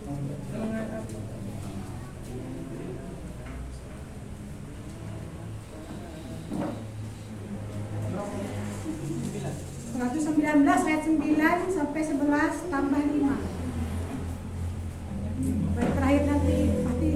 Dengan apa? 119 ayat 9 sampai 11 tambah 5. Baik, terakhir nanti pasti.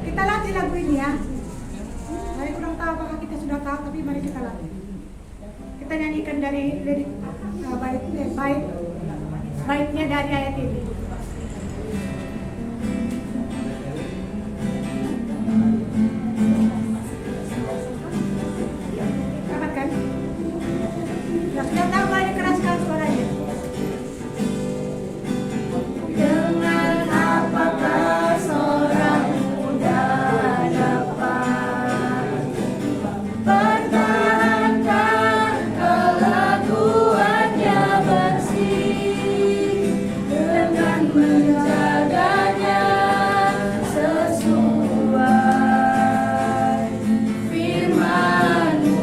Kita latih lagu ini ya. Saya kurang tahu apakah kita sudah tahu, tapi mari kita latih. Kita nyanyikan dari lirik baiknya dari ayat ini. Dapat kan? Ya, sudah tahu, mari keraskan suaranya. Dengan apakah seorang muda dapat pertahankan kelakuannya bersih dengan menjaganya sesuai firman-Mu.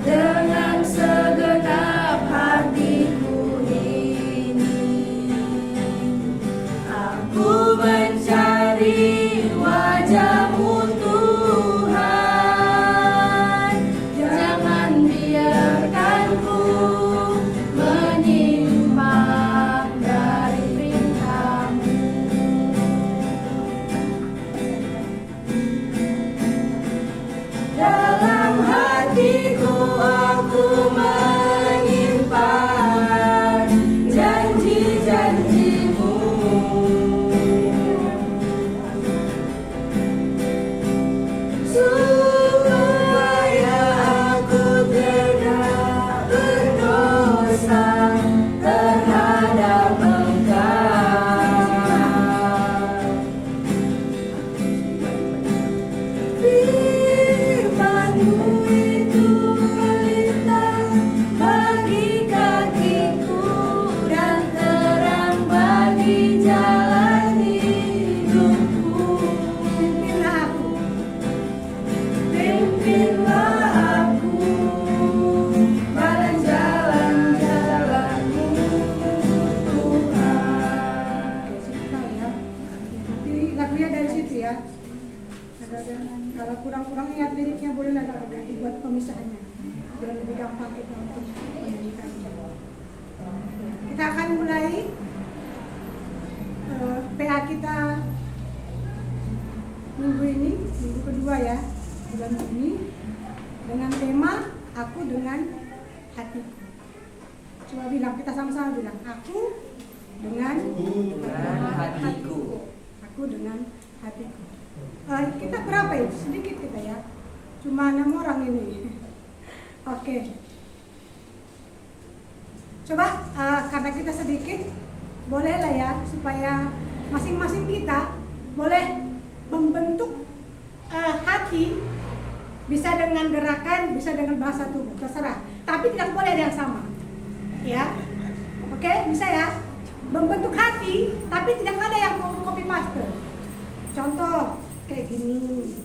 Dengan segenap hatiku ini, aku mencari wajah-Mu Tuhan. Jangan biarkanku menyimpang dari perintah-Mu. Dalam hatiku aku menyimpan janji-janji-Mu. Supaya aku tidak berdosa terhadap Engkau. Firman-Mu itu pelita bagi kakiku dan terang bagi jalan hidupku. Pimpinlah aku pada jalan-jalan-Mu, Tuhan. Nanti lagunya dari situ ya. Kalau kurang-kurang ingat liriknya bolehlah dibuat pemisahannya biar lebih gampang kita untuk menyanyikan. Kita akan mulai PA kita minggu ini, minggu kedua ya, bulan ini, dengan tema Aku dengan Hatiku. Coba bilang, kita sama-sama bilang, aku dengan hatiku. Aku dengan hatiku. Kita berapa ya? Sedikit kita ya. Cuma 6 orang ini. Oke. Coba karena kita sedikit, bolehlah ya supaya masing-masing kita boleh membentuk hati, bisa dengan gerakan, bisa dengan bahasa tubuh, terserah. Tapi tidak boleh ada yang sama. Ya. Oke, bisa ya? Membentuk hati, tapi tidak ada yang copy paste. Contoh kayak gini.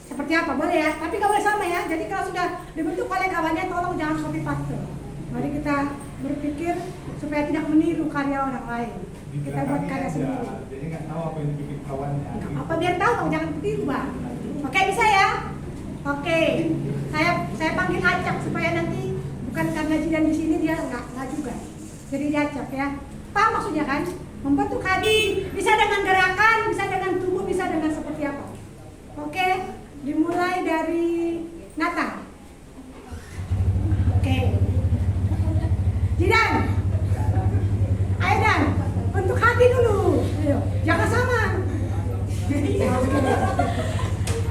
Seperti apa? Boleh ya? Tapi gak boleh sama ya. Jadi kalau sudah dibentuk oleh kawannya, tolong jangan copy paste. Mari kita berpikir supaya tidak meniru karya orang lain. Kita buat karya sendiri. Jadi nggak tahu apa yang dibikin kawannya. Apa biar tahu, jangan tiru bang. Oke, bisa ya? Oke. Saya panggil Acak supaya nanti bukan karena Jidan di sini dia nggak juga. Jadi diacak ya. Paham maksudnya kan? Membentuk hati bisa dengan gerakan, bisa dengan tubuh, bisa dengan seperti apa. Oke, dimulai dari Nata. Oke. Jidan. Ayo Dan, bentuk hati dulu. Ayo, jangan sama.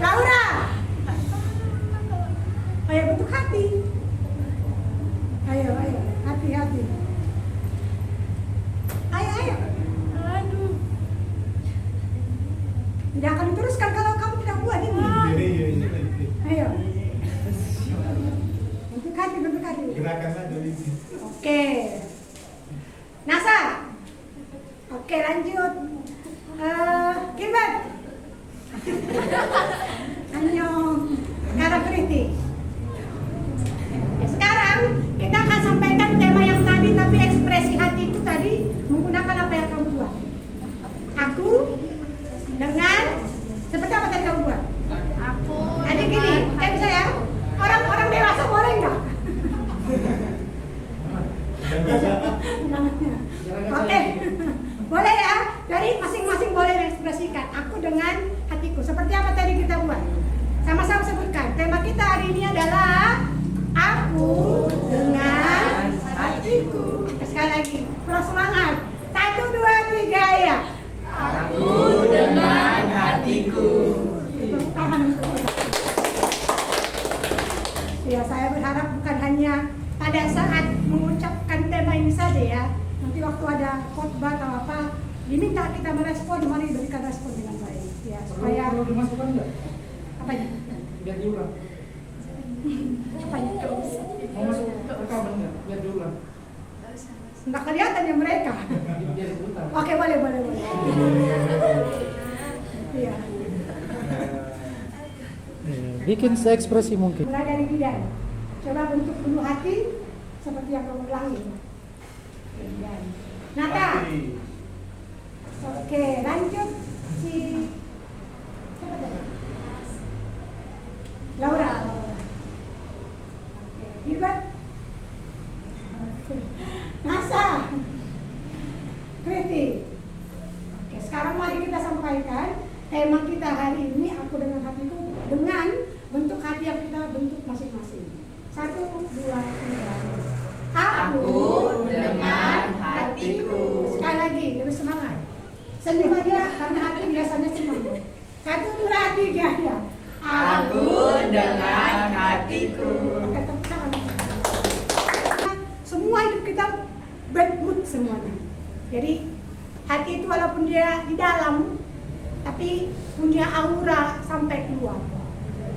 Laura. Ayo bentuk hati. Ayo, hati-hati. Ayo. Aduh. Tidak akan diteruskan kalau kamu tidak buat ini. Iya. Ayo. Bentuk hati. Gerakan aja ini. Oke. Nasa. Oke, lanjut. Gilbert. Annyeong. Sekarang Kriti. Sekarang kita akan sampaikan tema yang tadi, tapi ekspresi hati itu tadi menggunakan apa yang kamu buat. Aku dengan seperti apa tadi kamu buat? Aku. Jadi gini, kayak bisa ya. Orang-orang dewasa boleh nggak? Oke, boleh ya. Jadi masing-masing boleh mengekspresikan. Aku dengan hatiku. Seperti apa tadi kita buat? Sama-sama sebutkan. Tema kita hari ini adalah aku dengan hatiku. Sekali lagi, terus semangat. 1, 2, 3 ya. Aku dengan hatiku. Ya, saya berharap bukan hanya pada saat mengucapkan tema ini saja ya. Nanti waktu ada khotbah atau apa, diminta kita merespon, mari berikan respon dengan baik. Ya, supaya Perlu dimasukkan enggak? apanya? Biar diulang. Apanya? Mau masuk rekaman enggak? Biar diulang. Nggak kelihatan ya mereka. Biar diputar. Oke, boleh. Iya. Bikin seekspresi mungkin. Mulai dari bidan. Coba bentuk dulu hati seperti yang kamu ulangi. Bidan. Nata. Oke, lanjut si siapa tadi? Laura. Oke, Gilbert. Nasa. Kriti. Oke, sekarang mari kita sampaikan tema kita hari ini, aku dengan hatiku, dengan bentuk hati yang kita bentuk masing-masing. 1, 2, 3. Aku dengan hatiku. Sekali lagi, lebih semangat. Senyum aja karena hati biasanya semangat. 1, 2, 3 ya. Aku dengan hatiku. Oke, tepuk tangan. Semua hidup kita bad mood semuanya. Jadi hati itu walaupun dia di dalam, tapi punya aura sampai keluar.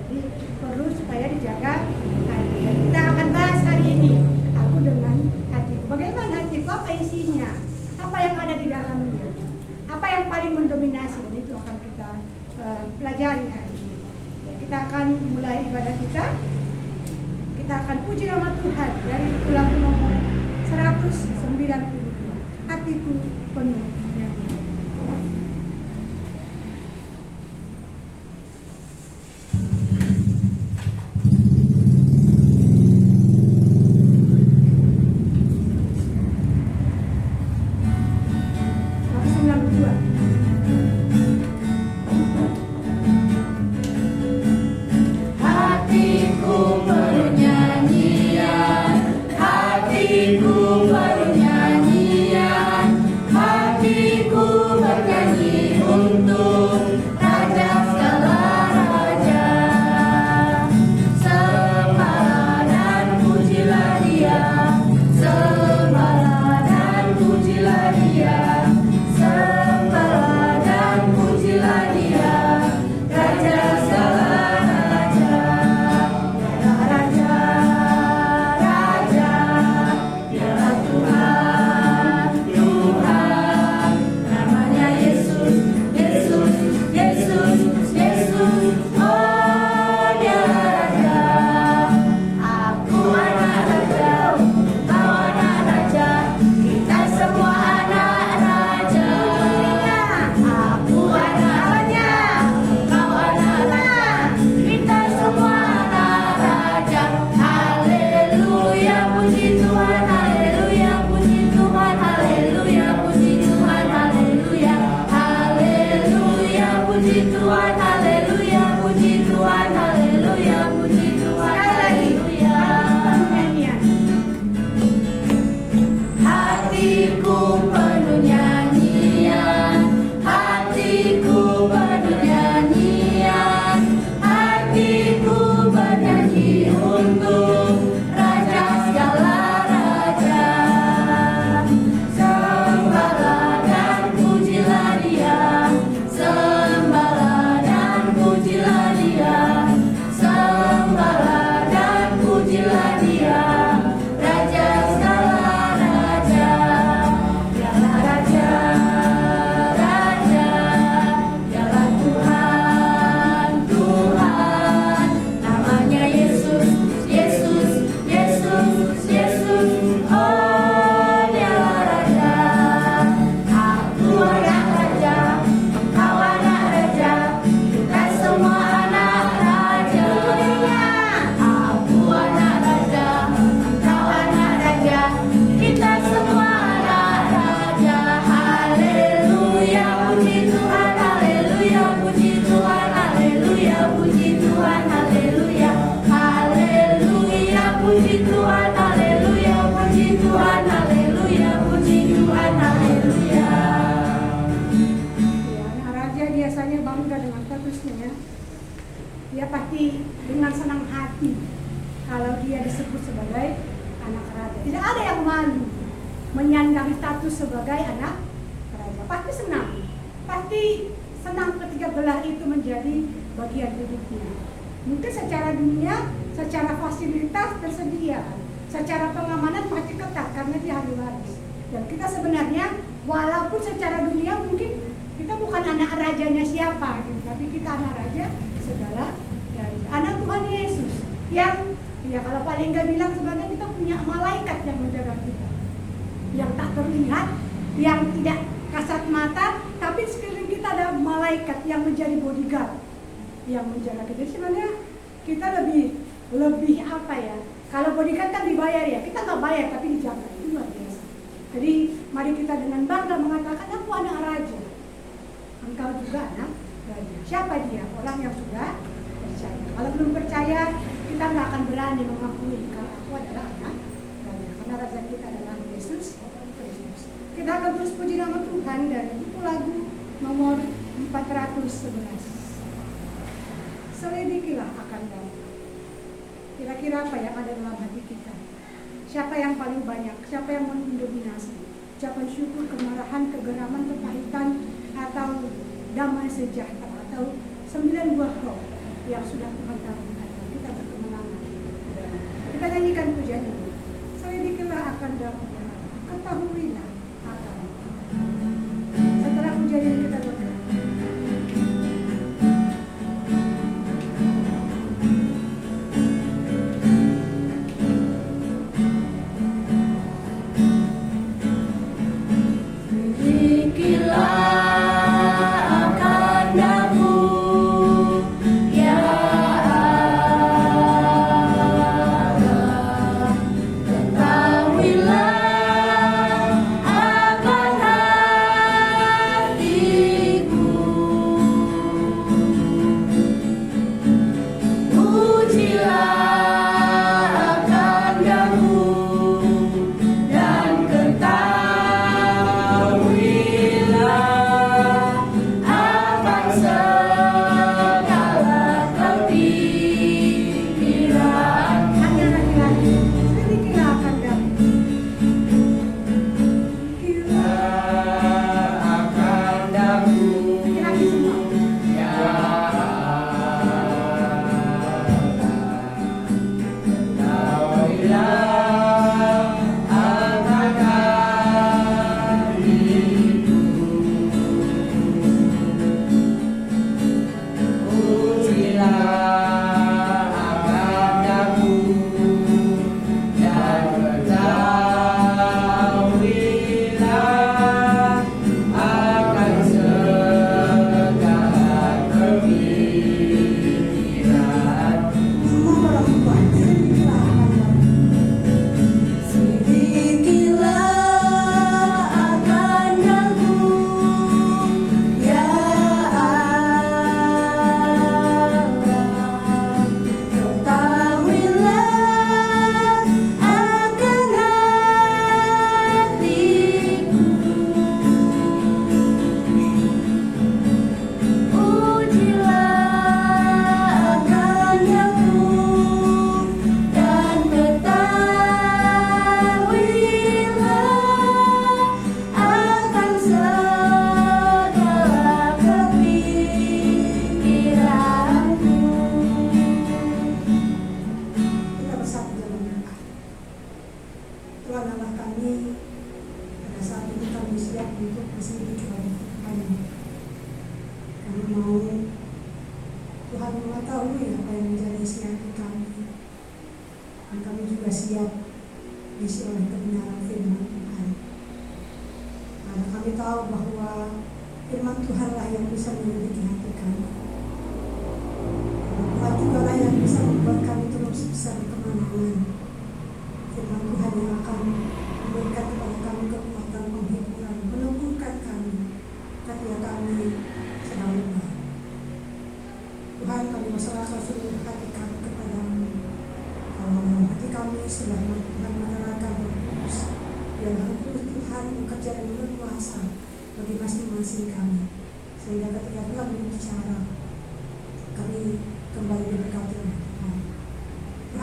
Jadi perlu supaya dijaga hati. Kita akan bahas hari ini, aku dengan hatiku. Bagaimana hatiku? Apa isinya? Apa yang ada di dalamnya? Apa yang paling mendominasi? Dan itu akan kita pelajari hari ini. Ya, kita akan mulai ibadah kita. Kita akan puji nama Tuhan dari ulang nomor 192. Hatiku penuh nyanyi. Hatiku penuh nyanyian, hatiku penuh nyanyian, hatiku status sebagai anak raja. Pasti senang ketika gelar itu menjadi bagian hidupnya. Mungkin secara dunia, secara fasilitas tersedia, secara pengamanan masih ketat karena dia ahli waris. Dan kita sebenarnya walaupun secara dunia mungkin kita bukan anak rajanya siapa, gitu, tapi kita anak raja segala raja. Anak Tuhan Yesus yang ya kalau paling nggak bilang sebenarnya kita punya malaikat yang menjaga kita, yang tak terlihat, yang tidak kasat mata, tapi sekeliling kita ada malaikat yang menjadi bodyguard, yang menjaga kita. Jadi sebenarnya kita lebih apa ya? Kalau bodyguard kan dibayar ya, kita nggak bayar tapi dijaga, itu luar biasa. Jadi mari kita dengan bangga mengatakan aku anak raja, engkau juga anak raja. Siapa dia? Orang yang sudah percaya. Kalau belum percaya, kita nggak akan berani mengakui kalau aku adalah anak raja, karena raja kita adalah Yesus Kristus. Kita akan terus puji nama Tuhan dan itu lagu nomor 411. Selidikilah akan kamu. Kira-kira apa yang ada dalam hati kita? Siapa yang paling banyak? Siapa yang mendominasi? Ucapan syukur, kemarahan, kegeraman, kepahitan, atau damai sejahtera, atau 9 buah roh yang sudah Tuhan taruhkan. Kita berkemenangan. Kita nyanyikan pujian ini. Selidikilah akan damu, ketahuilah akan. Setelah pujian ini kita berdoa.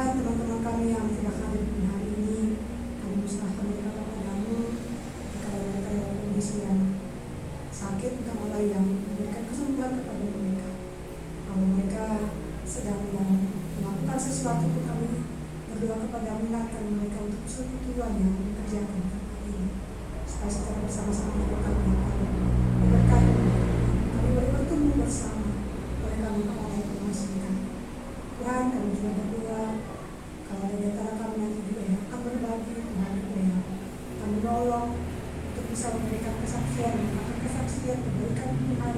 Teman-teman kami yang tidak hadir hari ini, kami serahkan mereka kepadamu. Kalau bangkit Allah yang memberikan kesembuhan kepada mereka. Kalau mereka sedang melakukan sesuatu pun kami berdoa kepada mengingatkan mereka untuk seluruh Tuhan yang mengerjakan hal ini, supaya secara bersama-sama melakukan diberkati. Kami boleh bertemu bersama oleh kami kepala yang mengasihi. Tuhan, kami juga berdoa kalau ada di antara kami nanti juga yang akan berbagi Tuhan juga yang akan menolong untuk bisa memberikan kesaksian kebaikan Tuhan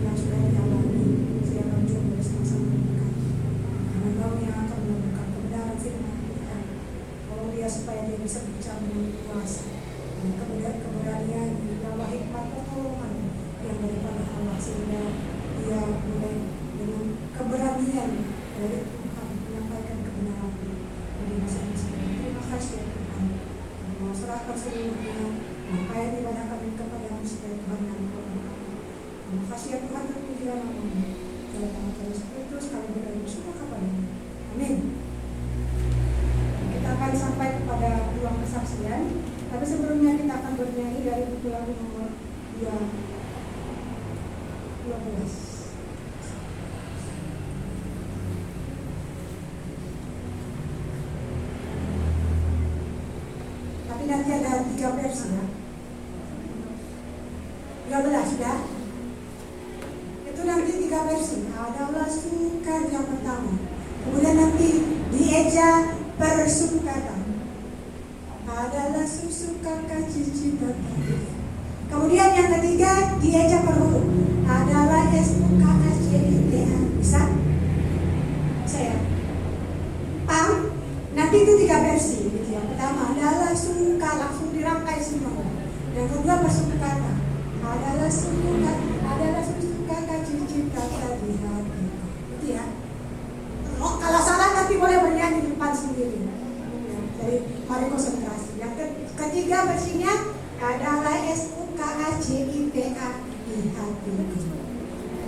yang sudah dialami, sehingga kami juga boleh sama-sama memberkati. Karena Kau yang akan melakukan kebenaran firman Tuhan, tolong dia supaya dia bisa bicara dengan kuasa dan keberanian di bawah hikmat pertolongan yang daripada Allah, sehingga dia boleh dengan keberanian dari Tuhan menyampaikan kebenaran bagi masing-masing. Terima kasih ya Tuhan. Kami mau serahkan seluruhnya rangkaian ibadah kami kepada-Mu supaya Tuhan yang berkata. Terima kasih ya Tuhan, terpujilah nama-Mu. Dalam nama Tuhan Yesus Kristus kami berdoa semua kepada-Mu. Amin. Kita akan sampai kepada ruang kesaksian, tapi sebelumnya kita akan bernyanyi dari buku lagu nomor 12. Tapi nanti ada 3 versi ya. 13 sudah. Itu nanti 3 versi. Adalah suka yang pertama. Kemudian nanti dieja persukatan. Adalah suka cita. Kemudian yang ketiga dieja perhuruf. Adalah SUKACITA. Bisa? Saya. Paham? Nanti itu 3 versi. Gitu ya. Pertama adalah suka, langsung dirangkai semua. Yang kedua persukatan. Adalah suka cita di hati. Itu ya. Kalau salah nanti boleh bernyanyi di depan sendiri. Ya, jadi mari konsentrasi. Yang ketiga versinya adalah SUKACITA di hati.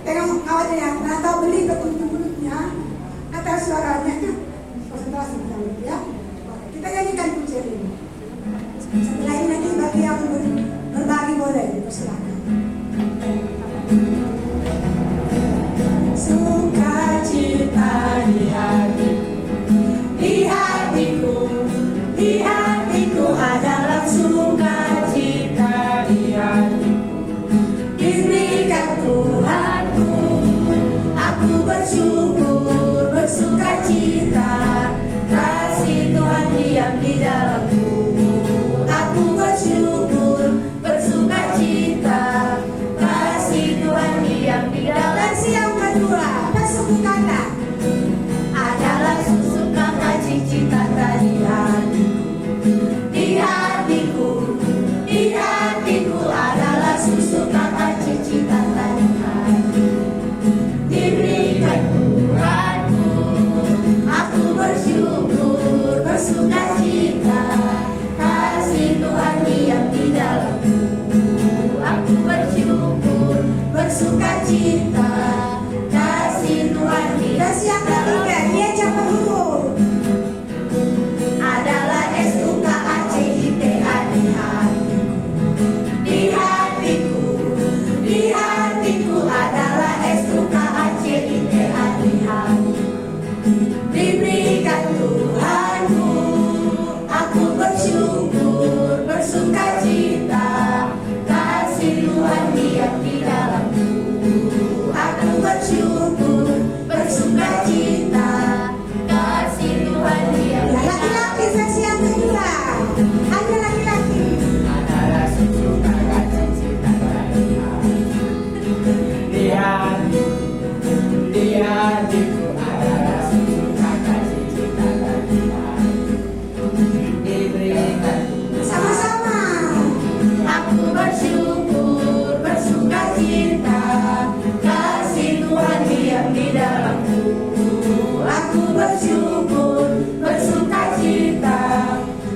Tengok kawan ya, atau beli ke mulutnya atau suaranya. Konsentrasi ya. Oke, kita nyanyikan pujian ini. Setelah ini nanti bagi yang berbagi boleh, silakan. Sukacita di hatiku adalah sukacita di hatiku. Diberikan Tuhanku, aku bersyukur, bersukacita, kasih Tuhan diam di dalamku. Aku bersyukur, bersukacita, kasih Tuhan diam di dalamku. Yang kedua, persukatan Adalah sukacita di hatiku. Di hatiku adalah sukacita di hatiku. Diberikan Tuhanku, aku bersyukur, bersukacita, kasih Tuhan diam di dalamku. Aku bersyukur, bersukacita, kasih Tuhan diam. dan yang ketiga, dieja perhuruf. Adalah SUKACITA di hatiku. Di hatiku adalah SUKACITA di hatiku. Diberikan Tuhanku, aku bersyukur, bersukacita, kasih Tuhan diam di dalamku. Aku bersyukur, bersukacita, kasih Tuhan diam di dalamku. Laki-laki versi yang kedua, hanya laki-laki. Adalah sukacita di hatiku adalah sukacita di hatiku. Diberikan Sama-sama. aku bersyukur, bersukacita, kasih Tuhan diam di dalamku. Aku bersyukur, bersukacita,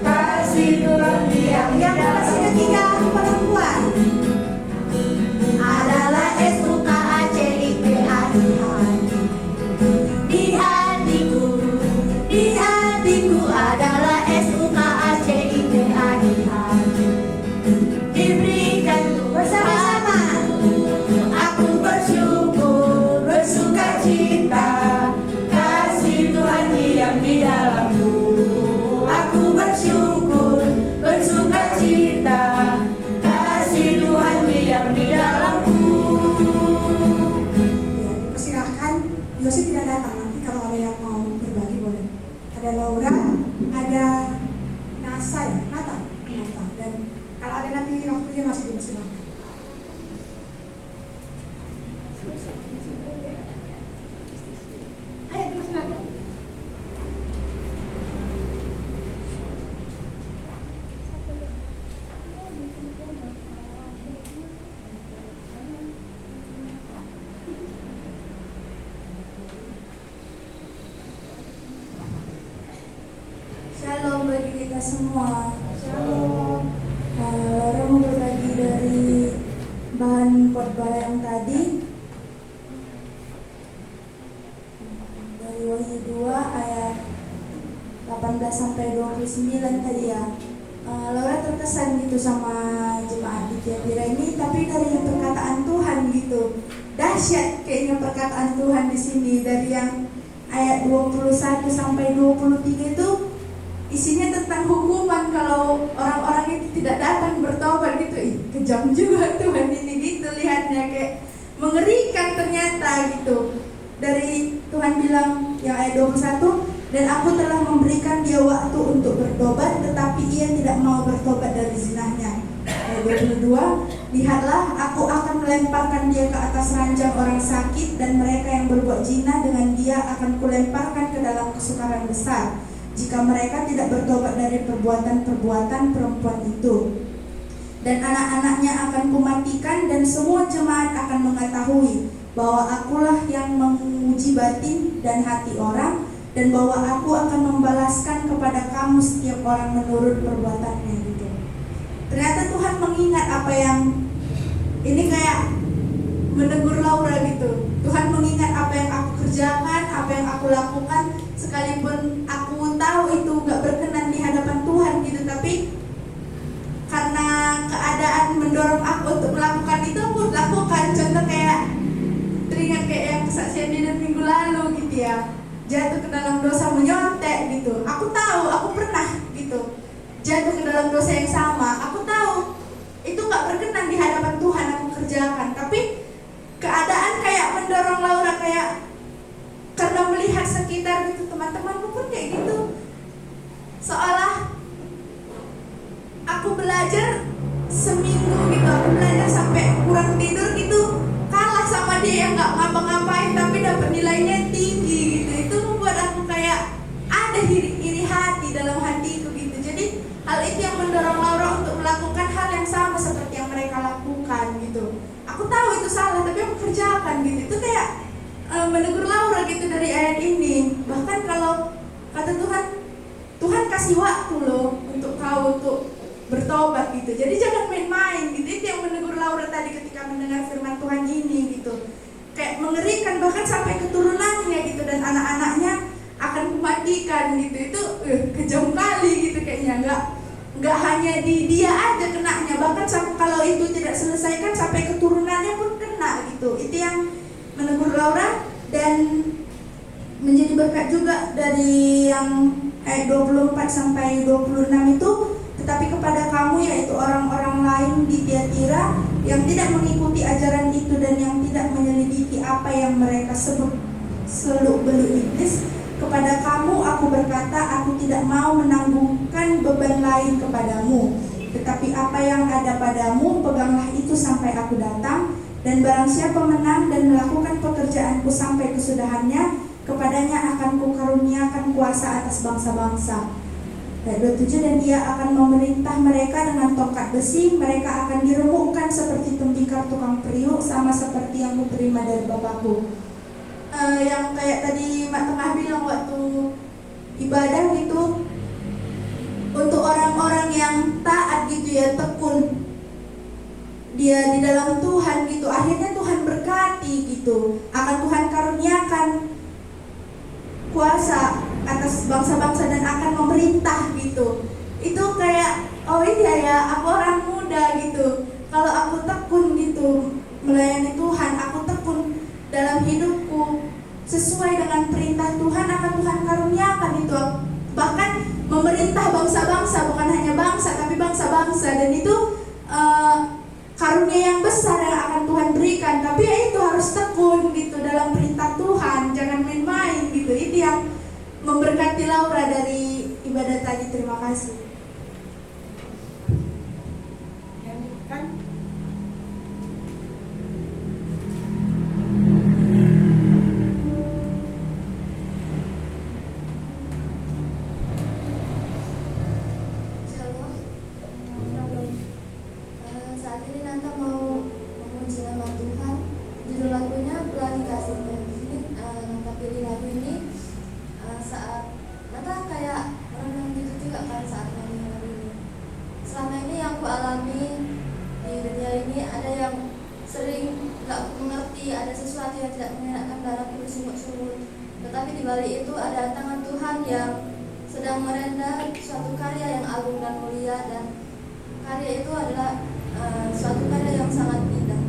kasih Tuhan diam di Yang versi dalamku. ketiga, perempuan. Adalah SUKACITA di hatiku. Di hatiku adalah SUKACITA di hatiku. Diberikan Bersama-sama. Tuhanku, Josie tidak datang, nanti kalau ada yang mau berbagi boleh. Ada Laura, ada Nasa ya, Nata. Dan kalau ada nanti waktunya masih dipersilakan. Ayo dipersilakan. Shalom bagi kita semua. Shalom. Laura mau berbagi dari bahan khotbah yang tadi dari Wahyu 2 ayat 18 sampai 29 tadi ya. Laura terkesan gitu sama jemaat di Tiatira ini, tapi dari perkataan Tuhan gitu. Dahsyat kayaknya perkataan Tuhan di sini, dari yang ayat 21 sampai 23 itu isinya tentang hukuman kalau orang-orang itu tidak datang bertobat gitu. Kejam juga Tuhan ini gitu, lihatnya kayak mengerikan ternyata gitu. Dari Tuhan bilang yang ayat 21, dan aku telah memberikan dia waktu untuk bertobat, tetapi ia tidak mau bertobat dari zinahnya. Ayat 22, lihatlah aku akan melemparkan dia ke atas ranjang orang sakit, dan mereka yang berbuat zina dengan dia akan kulemparkan ke dalam kesukaran besar, jika mereka tidak bertobat dari perbuatan-perbuatan perempuan itu. Dan anak-anaknya akan kumatikan, dan semua jemaat akan mengetahui bahwa akulah yang menguji batin dan hati orang, dan bahwa aku akan membalaskan kepada kamu setiap orang menurut perbuatannya gitu. Ternyata Tuhan mengingat apa yang ini kayak menegur Laura gitu. Tuhan mengingat apa yang aku kerjakan, apa yang aku lakukan, sekalipun aku tahu itu gak berkenan di hadapan Tuhan gitu, tapi karena keadaan mendorong aku untuk melakukan itu, aku lakukan. Contoh kayak teringat kayak yang kesaksian di minggu lalu gitu ya, jatuh ke dalam dosa menyontek gitu. Aku tahu, aku pernah gitu jatuh ke dalam dosa yang sama. Aku tahu itu gak berkenan di hadapan Tuhan aku kerjakan, tapi keadaan kayak mendorong Laura, kayak karena melihat sekitar gitu, teman-temanku pun kayak gitu, seolah aku belajar seminggu gitu, aku belajar sampai kurang tidur gitu, kalah sama dia yang gak ngapa-ngapain tapi dapat nilainya tinggi gitu. Itu membuat aku kayak ada iri hati dalam hatiku gitu. Jadi hal itu yang mendorong Laura untuk melakukan hal yang sama seperti yang mereka lakukan gitu. Aku tahu itu salah tapi aku kerjakan gitu. Itu kayak menegur Laura gitu dari ayat ini. Bahkan kalau kata Tuhan, Tuhan kasih waktu loh untuk kau untuk bertobat gitu. Jadi jangan main-main gitu. Itu yang menegur Laura tadi ketika mendengar firman Tuhan ini gitu. Kayak mengerikan, bahkan sampai keturunannya gitu, dan anak-anaknya akan kumatikan gitu. Itu kejam kali gitu kayaknya. Nggak hanya di dia aja kenanya, bahkan kalau itu tidak selesaikan sampai keturunannya pun kena gitu. Itu yang menegur Laura. Dan menjadi berkat juga dari yang ayat 24 sampai 26 itu, tetapi kepada kamu yaitu orang-orang lain di Tiatira yang tidak mengikuti ajaran itu dan yang tidak menyelidiki apa yang mereka sebut seluk-beluk iblis, kepada kamu aku berkata, aku tidak mau menanggungkan beban lain kepadamu, tetapi apa yang ada padamu peganglah itu sampai aku datang. Dan barang siapa menang dan melakukan pekerjaanku sampai kesudahannya, kepadanya akan kukaruniakan kuasa atas bangsa-bangsa. Ayat 27, dan ia akan memerintah mereka dengan tongkat besi, mereka akan diremukkan seperti tembikar tukang periuk, sama seperti yang kuterima dari Bapakku. Yang kayak tadi Mak Tengah bilang waktu ibadah gitu, untuk orang-orang yang taat gitu ya, tekun dia di dalam Tuhan gitu, akhirnya Tuhan berkati gitu, akan Tuhan karuniakan kuasa atas bangsa-bangsa dan akan memerintah gitu. Itu kayak, oh iya ya, aku orang muda gitu, kalau aku tekun gitu melayani Tuhan, aku tekun dalam hidupku sesuai dengan perintah Tuhan, akan Tuhan karuniakan itu, bahkan memerintah bangsa-bangsa, bukan hanya bangsa tapi bangsa-bangsa. Dan itu karunia yang besar yang akan Tuhan berikan. Tapi ya itu harus tekun gitu dalam perintah Tuhan, jangan menanggapi Laura dari ibadah tadi. Terima kasih. Yang kan Shalom. Saat ini Nanta mau memuji nama Tuhan. Judul lagunya Pelangi Kasih-Nya. Di sini Nanta pilih lagu ini saat Nanta kayak merenung gitu juga kan saat nyanyi lagu ini. Selama ini yang aku alami di dunia ini, ada yang sering gak mengerti, ada sesuatu yang tidak menyenangkan dalam bersungut-sungut. Tetapi di balik itu ada tangan Tuhan yang sedang merenda suatu karya yang agung dan mulia, dan karya itu adalah suatu karya yang sangat indah.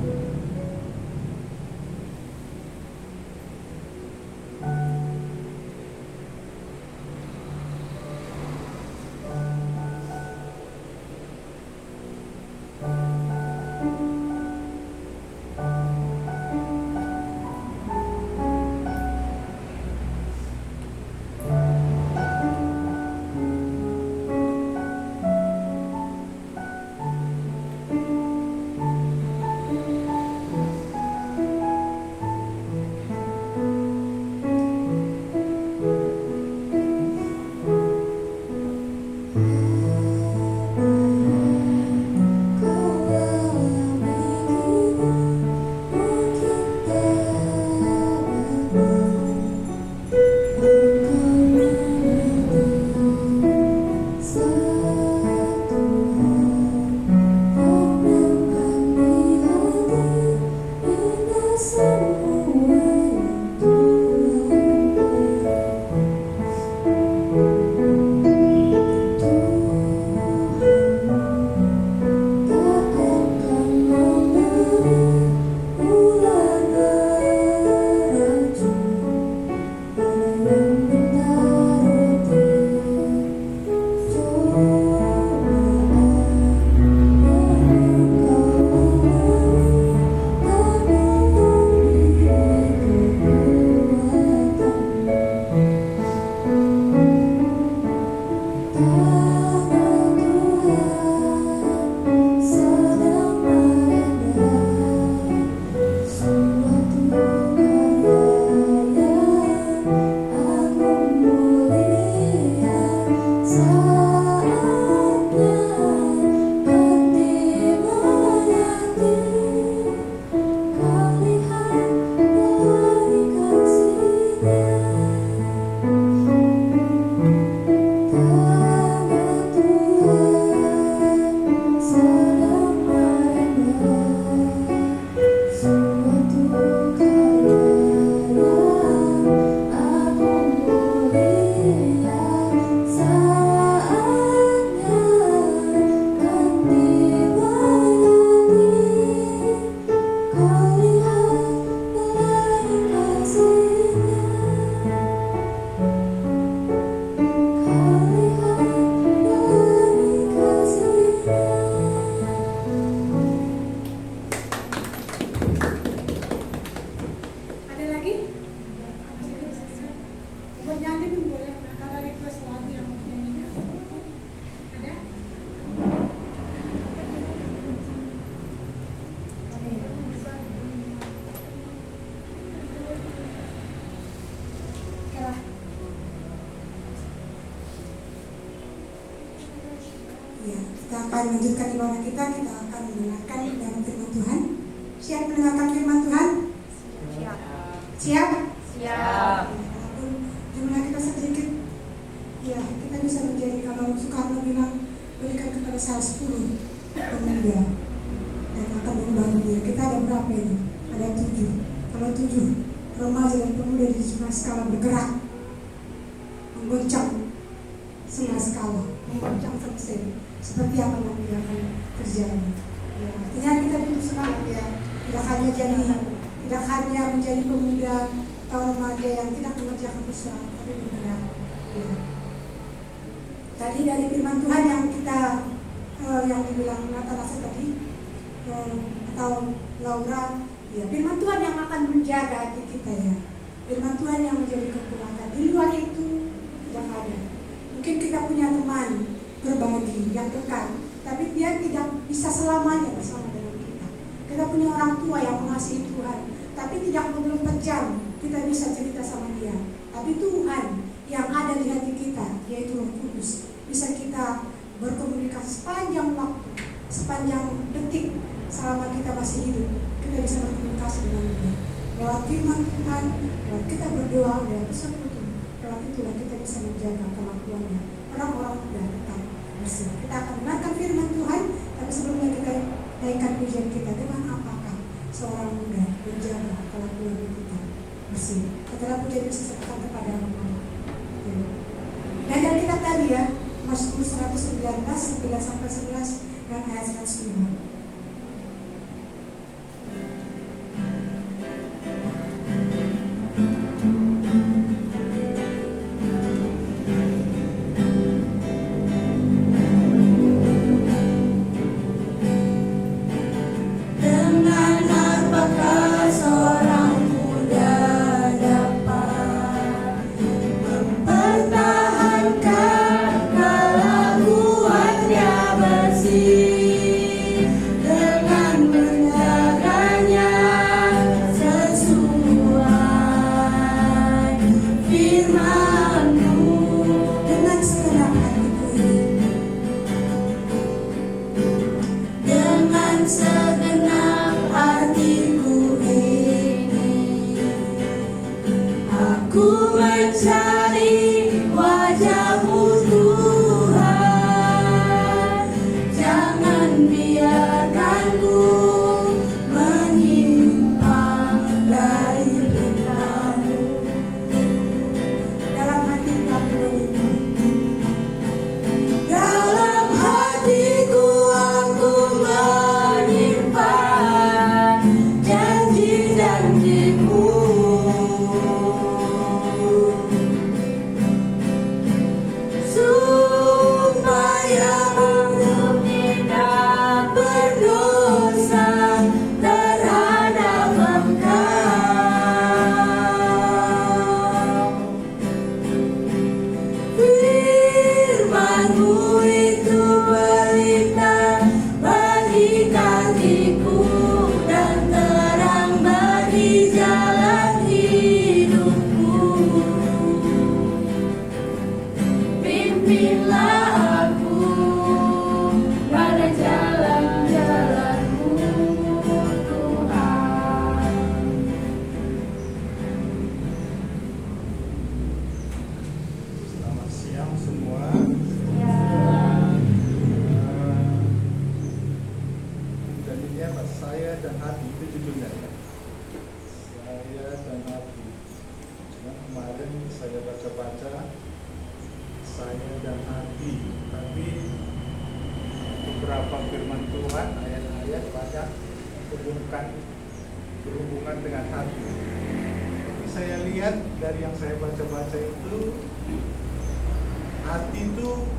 Kita akan lanjutkan ibadah kita akan mendengarkan dalam firman Tuhan. Siap mendengarkan firman Tuhan? Siap. Siap? Siap. Walaupun jumlah kita sedikit, ya kita bisa menjadi, kalau Soekarno bilang berikan kepada saya 10 pemuda dan akan mengubah dunia. Kita ada berapa ini? Ada 7. Kalau 7 remaja dan pemuda di semua skala bergerak, menggoncang semua skala, menggoncang selesai. Seperti apa yang dia akan terjadi. Ya, artinya kita butuh semangat ya. Tidak hanya menjadi pemuda atau remaja yang tidak mengerjakan usaha, tapi bergerak. Ya. Tadi dari firman Tuhan yang kita yang dibilang Natalasa tadi atau Laura, ya firman Tuhan yang akan menjaga hati kita ya. Firman Tuhan yang menjadi kekuatan. Di luar itu tidak ada. Mungkin kita punya teman berbagi yang dekat, tapi dia tidak bisa selamanya bersama dengan kita. Kita punya orang tua yang mengasihi Tuhan, tapi tidak 24 jam kita bisa cerita sama dia. Tapi Tuhan yang ada di hati kita, yaitu Roh Kudus, bisa kita berkomunikasi sepanjang waktu, sepanjang detik selama kita masih hidup. Kita bisa berkomunikasi dengan dia lewat firman Tuhan, lewat kita berdoa, lewat persekutuan. Lewat itulah kita bisa menjaga kelakuannya. Orang-orang muda tetap bersih. Kita akan dengarkan firman Tuhan, tapi sebelumnya kita naikkan pujian kita. Dengan apakah seorang muda menjaga kelakuan kita bersih? Setelah pujian bisa serahkan kepada Allah. Dan dari kita tadi ya, Mazmur 119, 9-11 dan ayat 105. Berhubungan dengan hati. Saya lihat dari yang saya baca-baca itu,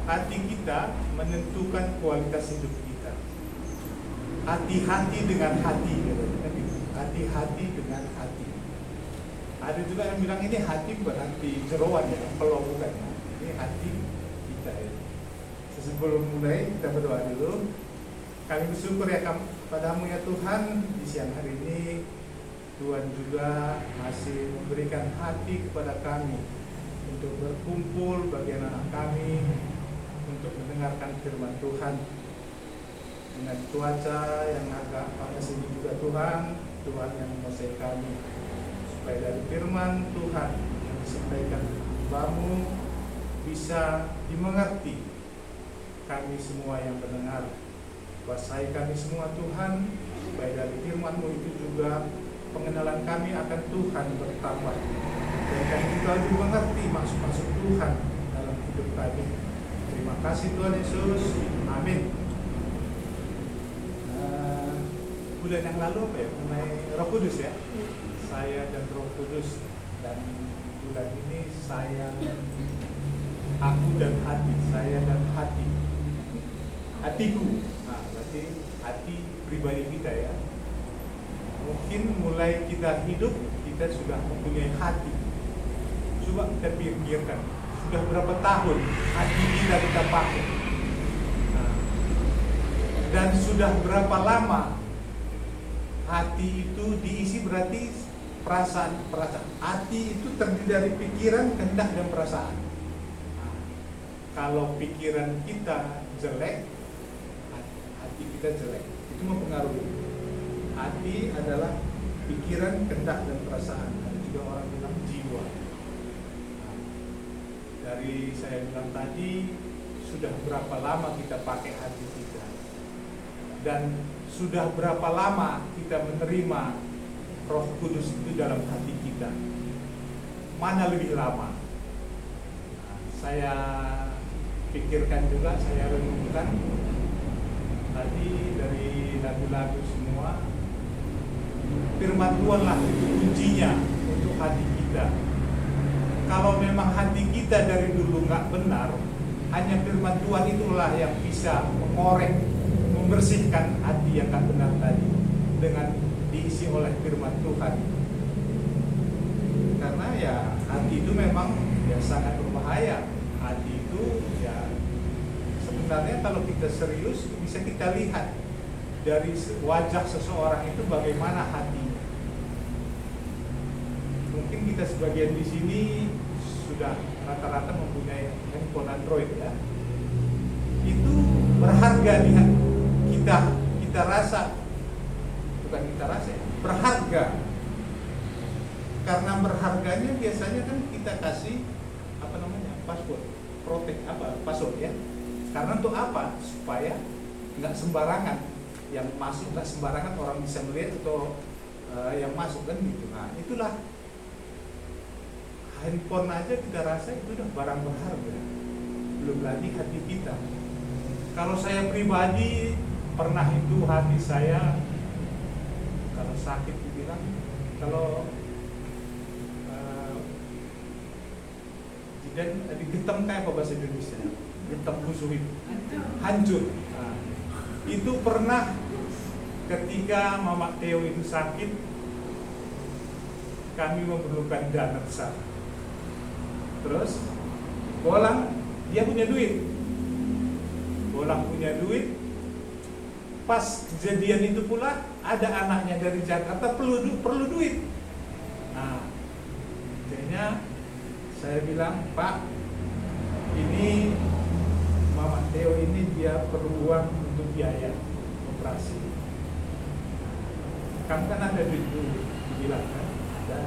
hati kita menentukan kualitas hidup kita. Hati-hati dengan hati, hati-hati dengan hati. Ada juga yang bilang ini hati bukan hati jeroan ya, kalau bukan. Ini hati kita ya. Sebelum mulai kita berdoa dulu. Kami bersyukur ya padamu ya Tuhan, di siang hari ini Tuhan juga masih memberikan hati kepada kami untuk berkumpul bagi anak kami untuk mendengarkan firman Tuhan. Dengan cuaca yang agak panas ini juga Tuhan yang menguasai kami, supaya dari firman Tuhan yang disampaikan Bamu bisa dimengerti kami semua yang mendengar. Kuasai kami semua Tuhan, supaya dari firman-Mu itu juga pengenalan kami akan Tuhan bertambah, dan kami juga mengerti maksud-maksud Tuhan dalam hidup kami. Terima kasih Tuhan Yesus, amin. Bulan yang lalu mengenai Roh Kudus ya, saya dan Roh Kudus, dan bulan ini aku dan hati, saya dan hatiku. Berarti hati pribadi kita ya. Mungkin mulai kita hidup, kita sudah mempunyai hati. Coba kita pikirkan, sudah berapa tahun hati kita pakai. Nah, dan sudah berapa lama hati itu diisi, berarti perasaan. Hati itu terdiri dari pikiran, kehendak, dan perasaan. Nah, kalau pikiran kita jelek, hati kita jelek. Itu mempengaruhi. Hati adalah pikiran, kehendak, dan perasaan. Ada juga orang bilang jiwa. Nah, dari saya bilang tadi, sudah berapa lama kita pakai hati kita, dan sudah berapa lama kita menerima Roh Kudus itu dalam hati kita. Mana lebih lama? Nah, saya pikirkan juga, saya renungkan tadi dari lagu-lagu semua. Firman Tuhan lah itu kuncinya untuk hati kita. Kalau memang hati kita dari dulu nggak benar, hanya firman Tuhan itulah yang bisa mengorek, membersihkan hati yang nggak benar tadi dengan diisi oleh firman Tuhan. Karena ya hati itu memang ya sangat berbahaya. Hati itu ya sebenarnya kalau kita serius bisa kita lihat dari wajah seseorang itu bagaimana hatinya. Mungkin kita sebagian di sini sudah rata-rata mempunyai handphone Android ya. Itu berharga lihat kita rasa, bukan kita rasa, berharga. Karena berharganya biasanya kan kita kasih password, password ya. Karena untuk apa? Supaya nggak sembarangan yang masuk, nggak sembarangan orang bisa melihat atau yang masuk kan gitu. Nah itulah handphone aja kita rasa itu udah barang berharga, belum lagi hati kita. Kalau saya pribadi pernah itu hati saya kalau sakit dibilang kalau dan digetem kayak apa bahasa Indonesia? Getem musuh itu hancur. Nah, itu pernah ketika Mama Theo itu sakit, kami memerlukan dana besar. Terus Bolang dia punya duit, pas kejadian itu pula ada anaknya dari Jakarta perlu duit. Nah, akhirnya saya bilang, Pak, ini Mama Theo ini dia perlu uang untuk biaya operasi. Kamu kan ada duit dulu, dibilang kan ada.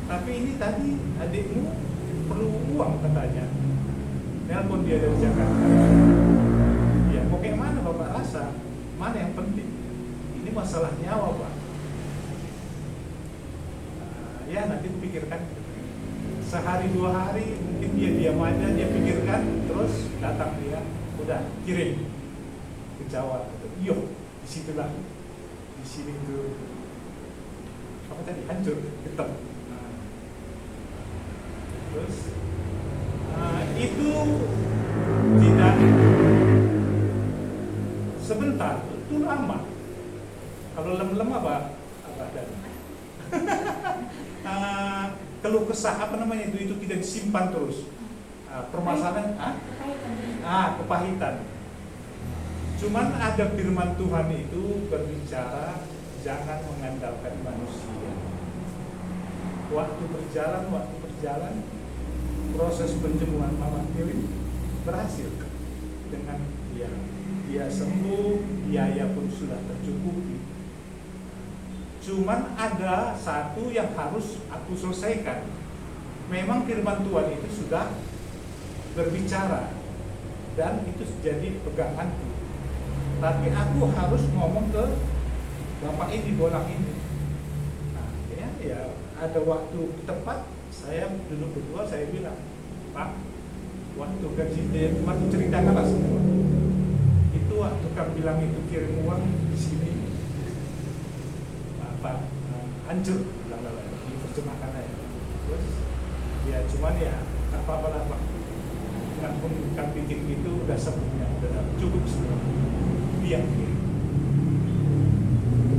Tapi ini tadi adikmu perlu uang katanya. Nelpon dia dari Jakarta. Ya, mau kayak mana Bapak rasa? Mana yang penting? Ini masalah nyawa, Pak. Ya nanti pikirkan. Sehari 2 hari mungkin dia diam aja, dia pikirkan, terus datang dia, udah kirim ke Jawa. Yo, disitulah, di sini tuh apa tadi hancur, getem. Nah, terus itu tidak sebentar, itu lama. Kalau lem-lem apa ada? Keluh kesah itu tidak disimpan terus. Permasalahan kepahitan. Cuman ada firman Tuhan itu berbicara jangan mengandalkan manusia. Waktu berjalan proses penyembuhan Mama Theo berhasil dengan dia sembuh, biaya pun sudah tercukupi. Cuman ada satu yang harus aku selesaikan. Memang firman Tuhan itu sudah berbicara dan itu jadi peganganku. Tapi aku harus ngomong ke Bapak ini, Bolang ini. Nah, ya ada waktu tepat saya duduk berdua, saya bilang, Pak, waktu gaji waktu ceritakanlah semua. Itu waktu kamu bilang itu kirim uang di sini. Pak, hancur, diterjemahkan aja. Terus, ya cuman ya apa-apa lah Pak. Dengan pembukaan bikin itu udah semuanya, udah cukup semua. Biar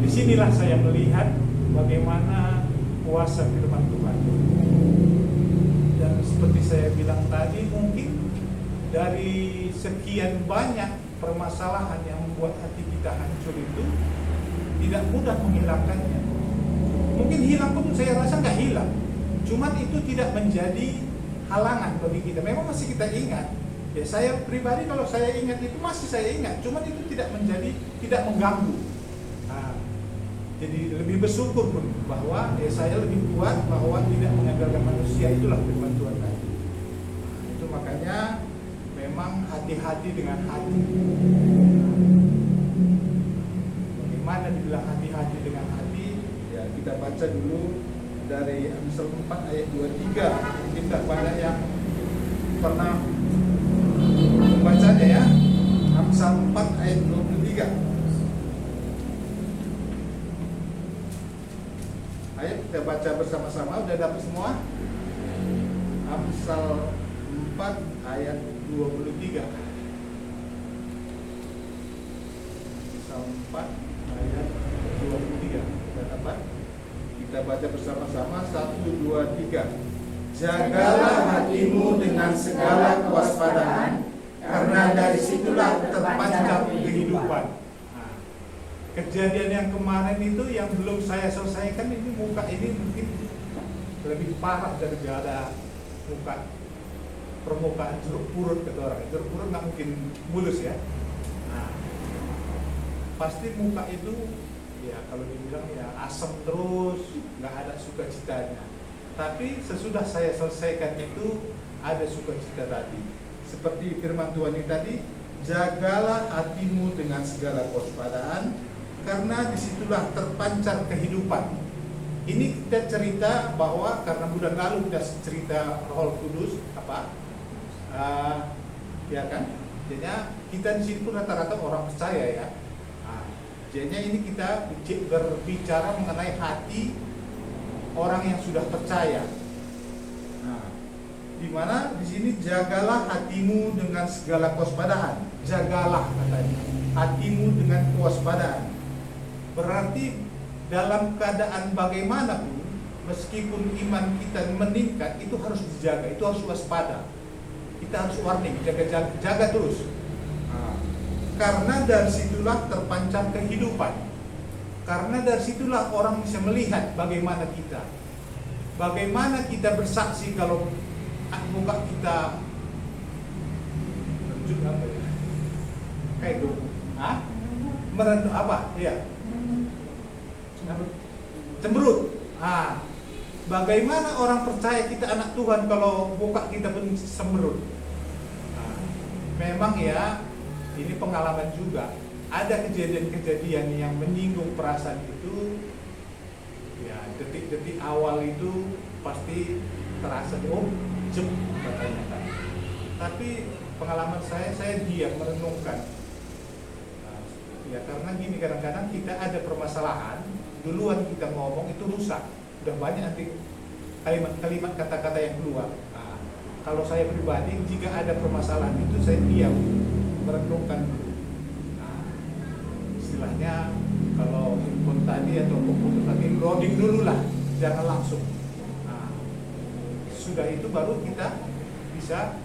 disinilah saya melihat bagaimana kuasa firman Tuhan. Dan seperti saya bilang tadi, mungkin dari sekian banyak permasalahan yang membuat hati kita hancur itu tidak mudah menghilangkannya. Mungkin hilang pun saya rasa nggak hilang, cuman itu tidak menjadi halangan bagi kita. Memang masih kita ingat. Ya saya pribadi kalau saya ingat itu masih saya ingat, cuman itu tidak mengganggu. Nah, jadi lebih bersyukur pun bahwa saya lebih kuat bahwa tidak mengandalkan manusia, itulah firman Tuhan tadi. Nah, itu makanya memang hati-hati dengan hati. Bagaimana dibilang hati-hati dengan hati? Ya kita baca dulu dari Amsal 4 ayat 23. Kita banyak yang pernah membacanya ya. Amsal 4 ayat 23. Ayo kita baca bersama-sama. Udah dapat semua? Amsal 4 ayat 23. Amsal 4 ayat 23. Kita dapat? Kita baca bersama-sama. 1, 2, 3. Jagalah hatimu dengan segala kewaspadaan, karena dari situlah terpancar kehidupan. Nah, kejadian yang kemarin itu yang belum saya selesaikan, ini muka ini mungkin lebih parah daripada muka permukaan jeruk purut kata orang. Jeruk purut nggak mungkin mulus ya. Nah, pasti muka itu ya kalau dibilang ya asam terus, nggak ada sukacitanya. Tapi sesudah saya selesaikan itu ada sukacita tadi. Seperti firman Tuhan ini tadi, jagalah hatimu dengan segala kewaspadaan, karena disitulah terpancar kehidupan. Ini kita cerita bahwa karena bulan lalu kita cerita Roh Kudus ya kan? Jadinya kita di sini pun rata-rata orang percaya ya. Jadinya ini kita berbicara mengenai hati orang yang sudah percaya. Nah, di mana di sini jagalah hatimu dengan segala kewaspadaan. Jagalah katanya, hatimu dengan kewaspadaan. Berarti dalam keadaan bagaimanapun, meskipun iman kita meningkat, itu harus dijaga, itu harus waspada. Kita harus warning, jaga terus. Nah, karena dari situlah terpancar kehidupan. Karena dari situlah orang bisa melihat bagaimana bersaksi kalau muka kita kayak itu, merendah apa? Ya, cemberut. Bagaimana orang percaya kita anak Tuhan kalau muka kita pun cemberut? Memang ya, ini pengalaman juga. Ada kejadian-kejadian yang menyinggung perasaan itu, ya detik-detik awal itu pasti terasa katanya kan. Tapi pengalaman saya diam merenungkan. Ya karena gini, kadang-kadang kita ada permasalahan, duluan kita ngomong itu rusak. Udah banyak nanti kalimat kata-kata yang keluar. Kalau saya pribadi, jika ada permasalahan itu saya diam merenungkan dulu. Istilahnya kalau handphone tadi atau komputer tadi loading dulu lah, jangan langsung. Sudah itu baru kita bisa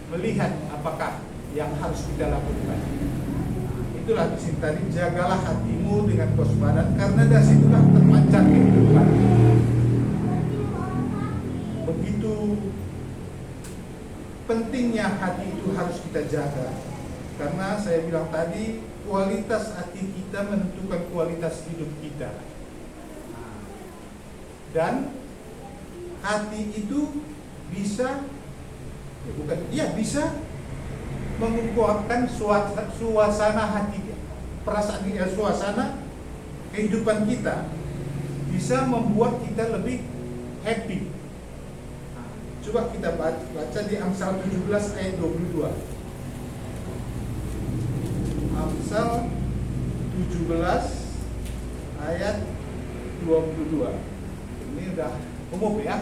melihat apakah yang harus kita lakukan. Itulah di sini tadi, jagalah hatimu dengan kewaspadaan, karena dari situlah terpancar kehidupan. Begitu pentingnya hati itu harus kita jaga, karena saya bilang tadi, kualitas hati kita menentukan kualitas hidup kita. Dan hati itu bisa bisa mengukuhkan suasana hati, perasaan suasana kehidupan kita, bisa membuat kita lebih happy. Coba kita baca di Amsal 17 ayat 22. Amsal 17 ayat 22. Ini udah umum ya.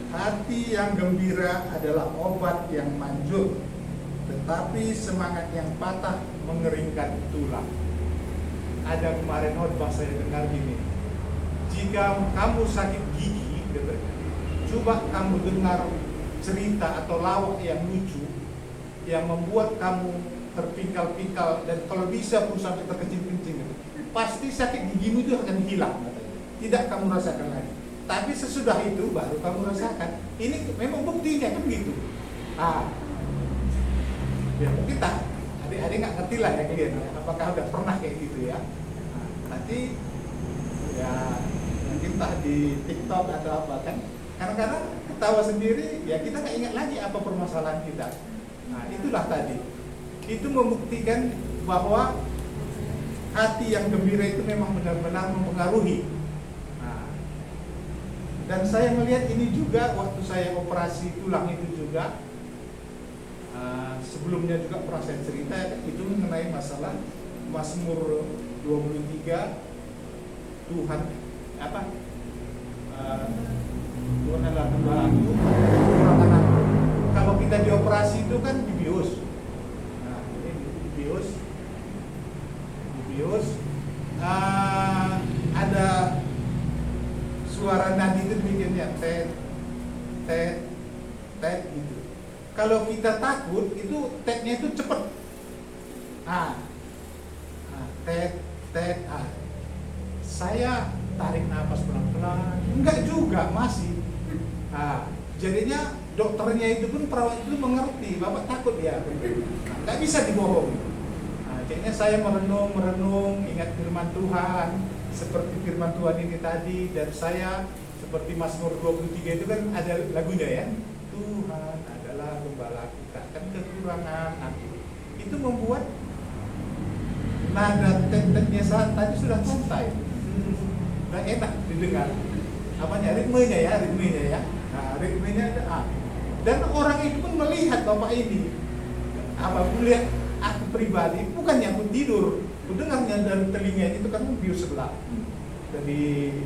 Hati yang gembira adalah obat yang manjur, tetapi semangat yang patah mengeringkan tulang. Ada kemarin khotbah saya dengar gini, jika kamu sakit gigi, katanya, coba kamu dengar cerita atau lawak yang lucu, yang membuat kamu terpingkal-pingkal dan kalau bisa pun sampai terkencing-kencing, pasti sakit gigimu itu akan hilang, katanya. Tidak kamu rasakan lagi. Tapi sesudah itu baru kamu rasakan. Ini memang buktinya kan gitu. Ya mungkin tak, adik-adik nggak ngerti lah ya kalian, ya. Apakah udah pernah kayak gitu ya? Nanti ya mungkin tak di TikTok atau apa kan? Kadang-kadang ketawa sendiri, ya kita nggak ingat lagi apa permasalahan kita. Nah itulah tadi. Itu membuktikan bahwa hati yang gembira itu memang benar-benar mempengaruhi. Dan saya melihat ini juga waktu saya operasi tulang itu juga, sebelumnya juga pernah saya cerita, itu mengenai masalah Mazmur 23, Tuhan apa? Tuhan adalah gembalaku, kekurangan aku. Kalau kita dioperasi itu kan dibius. Nah, ini dibius. Ada suara nadi itu demikiannya, tet gitu. Kalau kita takut itu tetnya itu cepet. Tet. Saya tarik nafas pelan-pelan, enggak juga masih. Jadinya dokternya itu pun perawat itu mengerti, bapak takut ya, nggak bisa dibohong. Jadinya saya merenung, ingat firman Tuhan. Seperti firman Tuhan ini tadi, dan saya seperti Mazmur 23 itu kan ada lagunya ya, Tuhan adalah gembala kita, kan kekurangan aku. Itu membuat nada tet-tetnya saat tadi sudah santai, sudah enak didengar. Ritmenya ya. Ritmenya ada. Dan orang itu pun melihat bapak ini, melihat aku pribadi, bukannya aku tidur. Dengarnya dari telinga itu kan bius sebelah, dari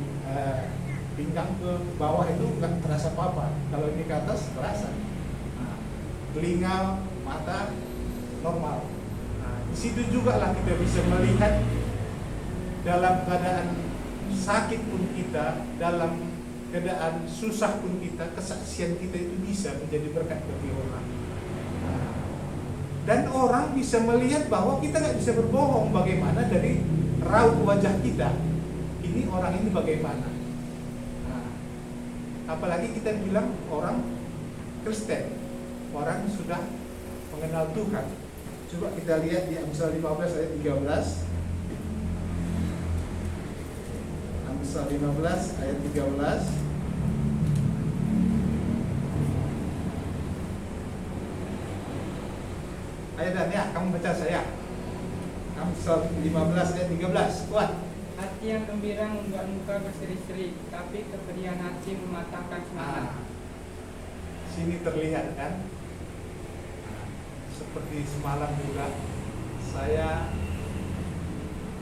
pinggang ke bawah itu nggak terasa apa-apa. Kalau ini ke atas terasa. Telinga, mata normal. Di situ juga lah kita bisa melihat dalam keadaan sakit pun kita, dalam keadaan susah pun kita, kesaksian kita itu bisa menjadi berkat bagi orang. Dan orang bisa melihat bahwa kita nggak bisa berbohong bagaimana dari raut wajah kita. Ini orang ini bagaimana. Apalagi kita bilang orang Kristen, orang sudah mengenal Tuhan. Coba kita lihat di Amsal 15 ayat 13. Amsal 15 ayat 13. Ayo Dan ya, kamu baca saya. Amsal 15 ayat 13. Kuat. Hati yang gembira membuat muka berseri-seri, tapi kepedihan hati mematahkan semangat. Sini terlihat kan? Seperti semalam juga, saya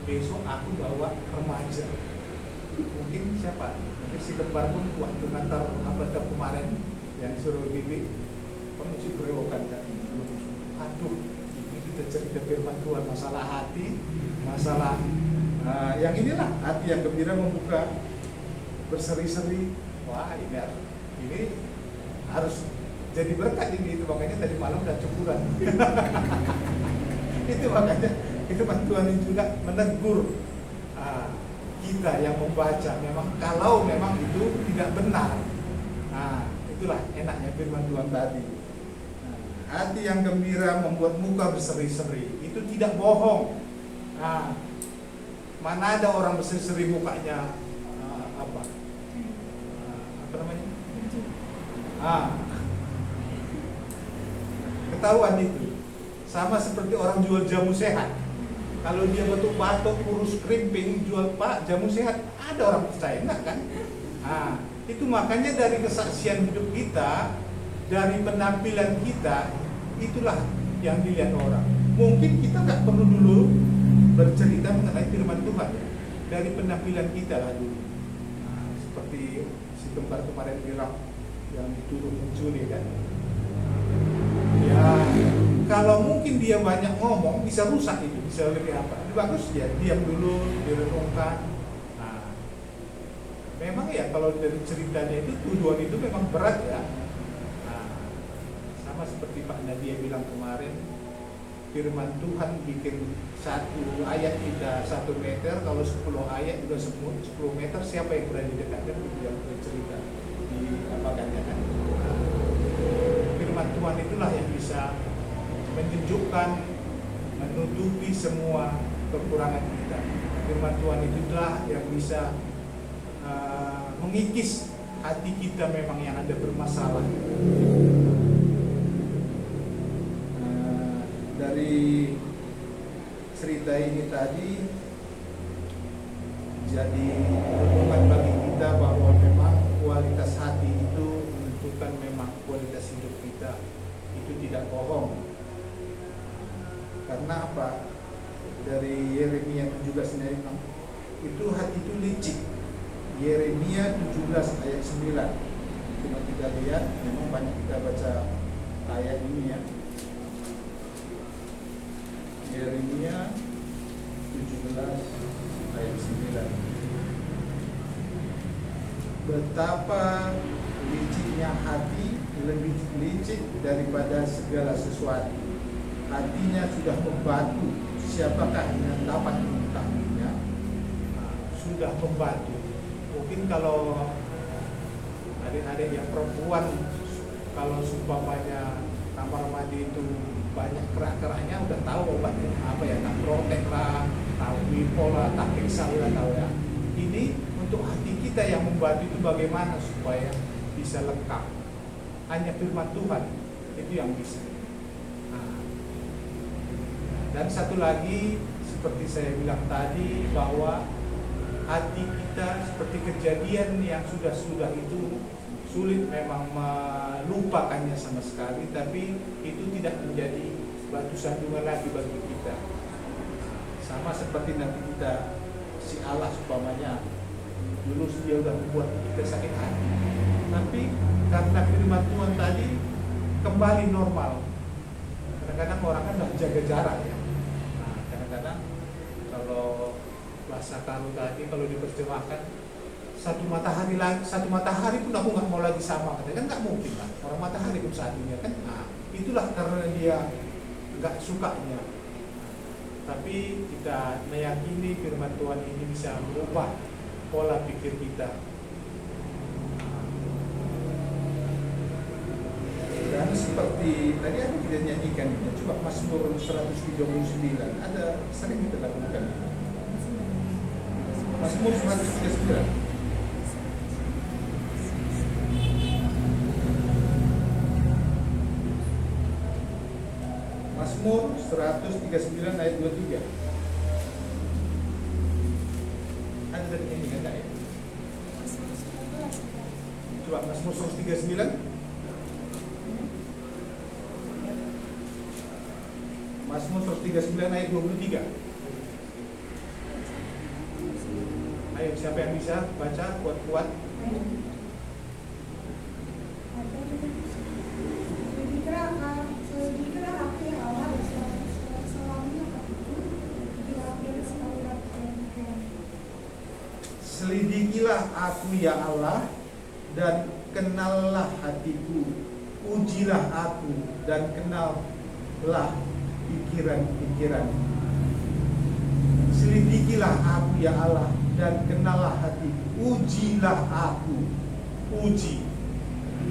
besok aku bawa remaja. Mungkin siapa? Mungkin si kembar pun waktu Natal kemarin yang suruh bibi penguji berewokan kan. Aduh, ini kita cerita firman Tuhan masalah hati, masalah yang inilah hati yang gembira membuka berseri-seri. Wah ini harus jadi berkat ini, itu makanya tadi malam udah cukuran. Itu makanya itu Tuhan ini juga menegur kita yang membaca, memang kalau memang itu tidak benar. Itulah enaknya firman Tuhan tadi. Hati yang gembira membuat muka berseri-seri, itu tidak bohong. Mana ada orang berseri-seri mukanya apa namanya? Ketahuan itu. Sama seperti orang jual jamu sehat. Kalau dia batuk-batuk, kurus kerimping, jual jamu sehat, ada orang percaya enggak kan? Itu makanya dari kesaksian hidup kita, dari penampilan kita, itulah yang dilihat orang. Mungkin kita nggak perlu dulu bercerita mengenai firman Tuhan, dari penampilan kita lah dulu. Seperti si kembar kemarin bilang yang dituduh mencuri kan. Ya, kalau mungkin dia banyak ngomong bisa rusak itu, bisa lebih apa? Bagus dia diam dulu, direnungkan. memang ya kalau dari ceritanya itu tuduhan itu memang berat ya. Nah, sama seperti Pak Nadia bilang kemarin, firman Tuhan bikin satu ayat kita 1 meter, kalau 10 ayat udah 10 meter, siapa yang berani dekatkan? Itu yang bercerita di apakannya kan. Nah, firman Tuhan itulah yang bisa menunjukkan, menutupi semua kekurangan kita. Firman Tuhan itulah yang bisa mengikis hati kita memang yang ada bermasalah. Dari cerita ini tadi jadi renungan bagi kita bahwa memang kualitas hati itu menentukan memang kualitas hidup kita. Itu tidak bohong. Karena apa? Dari Yeremia 17 ayat 6, itu hati itu licik. Yeremia 17 ayat 9. Cuma kita lihat, memang banyak kita baca ayat ini ya. Yeremia 17 ayat 9. Betapa liciknya hati, lebih licik daripada segala sesuatu. Hatinya sudah membatu, siapakah yang dapat mengetahuinya? Sudah membatu. Mungkin kalau adik-adik yang perempuan, kalau seumpamanya kamar mandi itu banyak kerak-keraknya, udah tahu obatnya apa ya, tak protek lah, tahu Wipol lah, tak Pixal lah, tahu ya. Ini untuk hati kita yang membatu itu bagaimana supaya bisa lengkap? Hanya firman Tuhan itu yang bisa. Nah, dan satu lagi seperti saya bilang tadi, bahwa hati kita seperti kejadian yang sudah itu sulit memang melupakannya sama sekali, tapi itu tidak menjadi batu sandungan lagi bagi kita. Sama seperti nanti kita, si Allah supamanya dulu dia udah membuat kita sakit hati, tapi karena firman Tuhan tadi kembali normal. Kadang-kadang orang kan udah jaga jarak ya. Nah, kadang-kadang kalau bahasa Karo tadi kalau diterjemahkan, satu matahari pun aku nggak mau lagi sama, katanya kan nggak mungkin lah, orang matahari pun satunya kan. Nah, itulah karena dia nggak sukanya. Tapi kita meyakini firman Tuhan ini bisa merubah pola pikir kita. Dan seperti tadi ada kita nyanyikan, coba Mazmur 139, ada sering kita lakukan. Mazmur 139. Mazmur 139 ayat 23. Ada dari ini enggak ya? Coba Mazmur 139. Mazmur 139 ayat 23. Ayo, siapa yang bisa baca kuat-kuat? Selidikilah aku ya Allah, dan kenallah hatiku. Ujilah aku dan kenallah pikiran-pikiran. Selidikilah aku ya Allah, dan kenallah hatiku. Ujilah aku. Uji.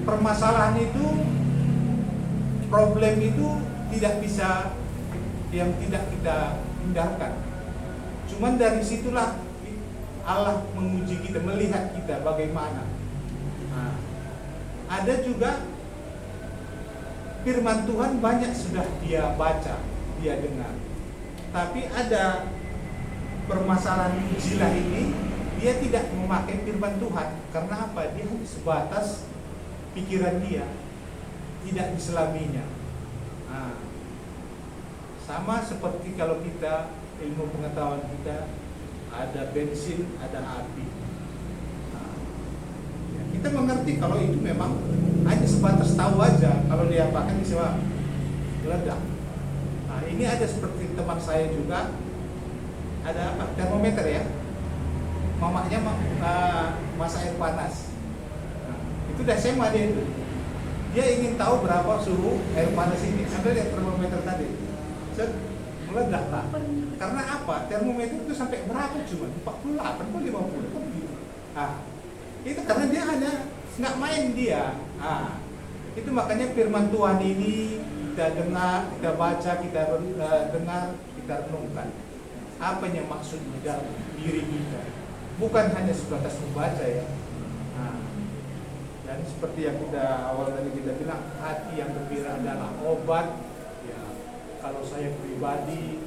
Permasalahan itu, problem itu tidak bisa, yang tidak kita hindarkan. Cuman dari situlah Allah menguji kita, melihat kita bagaimana. Nah, ada juga firman Tuhan banyak sudah dia baca, dia dengar. Tapi ada permasalahan ujilah ini, dia tidak memakai firman Tuhan. Karena apa? Dia sebatas pikiran dia, tidak diselaminya. Nah, sama seperti kalau kita, ilmu pengetahuan kita, ada bensin, ada api. Nah, ya, kita mengerti kalau itu memang hanya sebatas tahu aja, kalau diapakan bisa meledak. Nah, ini ada seperti teman saya juga, ada apa? Termometer ya. mamanya masak air panas. Nah, itu udah SMA dia itu. Dia ingin tahu berapa suhu air panas ini. Anda lihat termometer tadi. Meledak lah. Karena apa? Termometer itu sampai berapa cuma? 48 atau 50 kan gitu. Ah, itu karena dia hanya nggak main dia. Ah, itu makanya firman Tuhan ini kita dengar, kita baca, kita dengar, kita renungkan. Apa yang maksud di dalam diri kita? Bukan hanya sebatas membaca ya. Nah, dan seperti yang kita awal tadi kita bilang, hati yang gembira adalah obat. Ya, kalau saya pribadi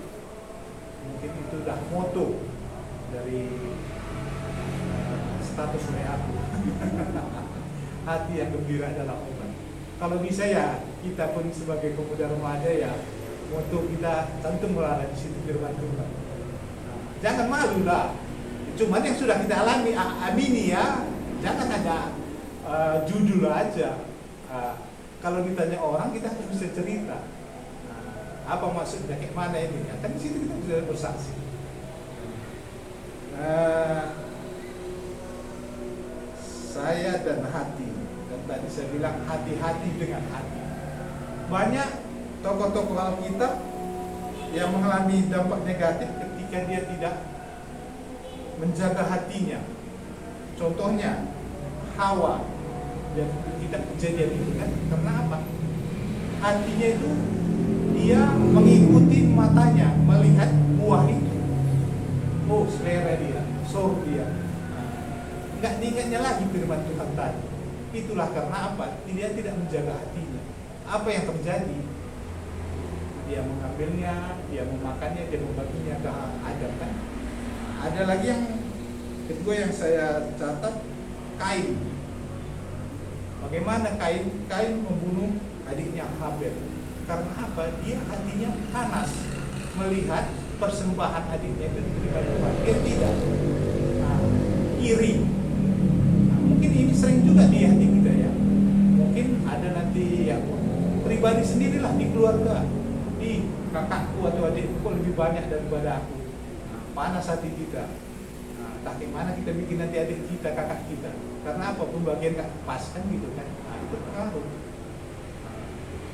mungkin itu udah moto dari status WA aku. Hati yang gembira adalah obat. Kalau bisa ya kita pun sebagai pemuda remaja ya moto kita cantumlah di situ firman Tuhan. Nah, jangan malu lah. Cuman yang sudah kita alami amini ya, jangan hanya judul aja. Kalau ditanya orang kita harus bisa cerita. Apa maksudnya, kayak mana ini? Kan di situ kita bisa bersaksi. Saya dan hati, dan tadi saya bilang hati-hati dengan hati. Banyak tokoh-tokoh Alkitab yang mengalami dampak negatif ketika dia tidak menjaga hatinya. Contohnya Hawa yang tidak kejadian itu kan karena apa? Hatinya itu dia mengikuti matanya melihat buah itu. Oh, selera dia, sor dia. Nggak diingatnya lagi firman Tuhan tadi. Itulah karena apa? Dia tidak menjaga hatinya. Apa yang terjadi? Dia mengambilnya, dia memakannya, dia membaginya ke Adam kan. Ada lagi yang kedua yang saya catat, Kain. Bagaimana Kain membunuh adiknya Habel? Karena apa? Dia hatinya panas melihat persembahan adiknya itu diberikan Tuhan. Dia tidak iri. Nah, mungkin ini sering juga di hati kita ya. Mungkin ada nanti yang pribadi sendirilah di keluarga. Di kakakku atau adikku kok lebih banyak daripada aku. Nah, panas hati kita. Nah, tak gimana kita bikin nanti adik kita, kakak kita. Karena apa? Pembagian gak pas kan gitu kan. Nah, itu pengaruh.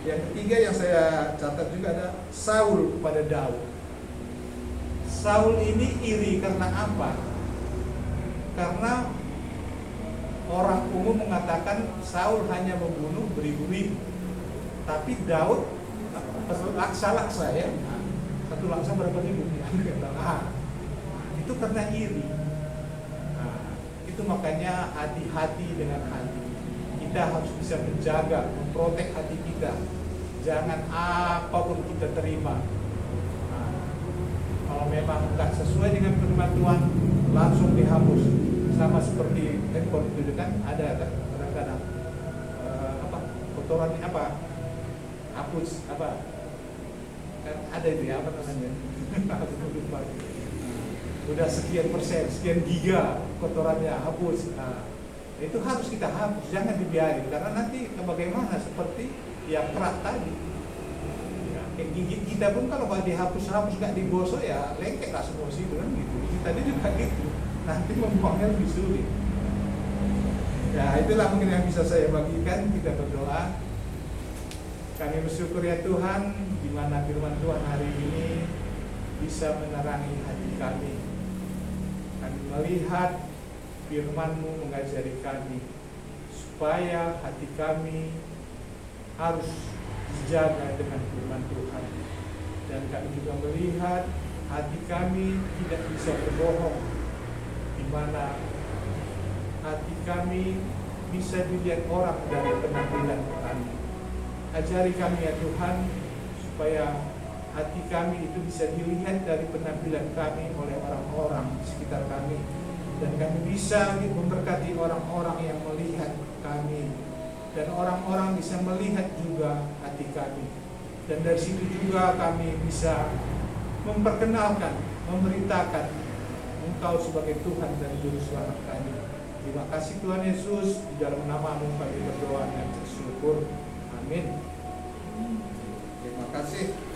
Yang ketiga yang saya catat juga ada Saul kepada Daud. Saul ini iri karena apa? Karena orang umum mengatakan Saul hanya membunuh beribu-ribu, tapi Daud laksa ya, satu laksa berapa ribu? Itu karena iri. Itu makanya hati-hati dengan hati. Kita harus bisa menjaga, memprotek hati kita. Jangan apapun kita terima. Kalau memang tidak sesuai dengan firman Tuhan, langsung dihapus. Sama seperti handphone itu kan ada kan kadang-kadang kotorannya apa? Hapus apa? Kan ada itu ya, apa namanya? Udah sekian persen, sekian giga kotorannya hapus. Itu harus kita hapus, jangan dibiarin karena nanti bagaimana seperti yang kerak tadi. Ya, gigi kita pun kalau dihapus-hapus nggak digosok ya lengket lah semua situ kan gitu. Tadi juga gitu, nanti membuangnya lebih sulit. Ya itulah mungkin yang bisa saya bagikan. Kita berdoa. Kami bersyukur ya Tuhan, di mana firman Tuhan hari ini bisa menerangi hati kami. Kami melihat firman-Mu mengajari kami supaya hati kami harus dijaga dengan firman Tuhan. Dan kami juga melihat hati kami tidak bisa berbohong, di mana hati kami bisa dilihat orang dari penampilan kami. Ajari kami ya Tuhan supaya hati kami itu bisa dilihat dari penampilan kami oleh orang-orang di sekitar kami. Dan kami bisa memberkati orang-orang yang melihat kami. Dan orang-orang bisa melihat juga hati kami. Dan dari situ juga kami bisa memperkenalkan, memberitakan Engkau sebagai Tuhan dan Juru Selamat kami. Terima kasih Tuhan Yesus, di dalam nama-Mu kami berdoa dan bersyukur. Amin. Terima kasih.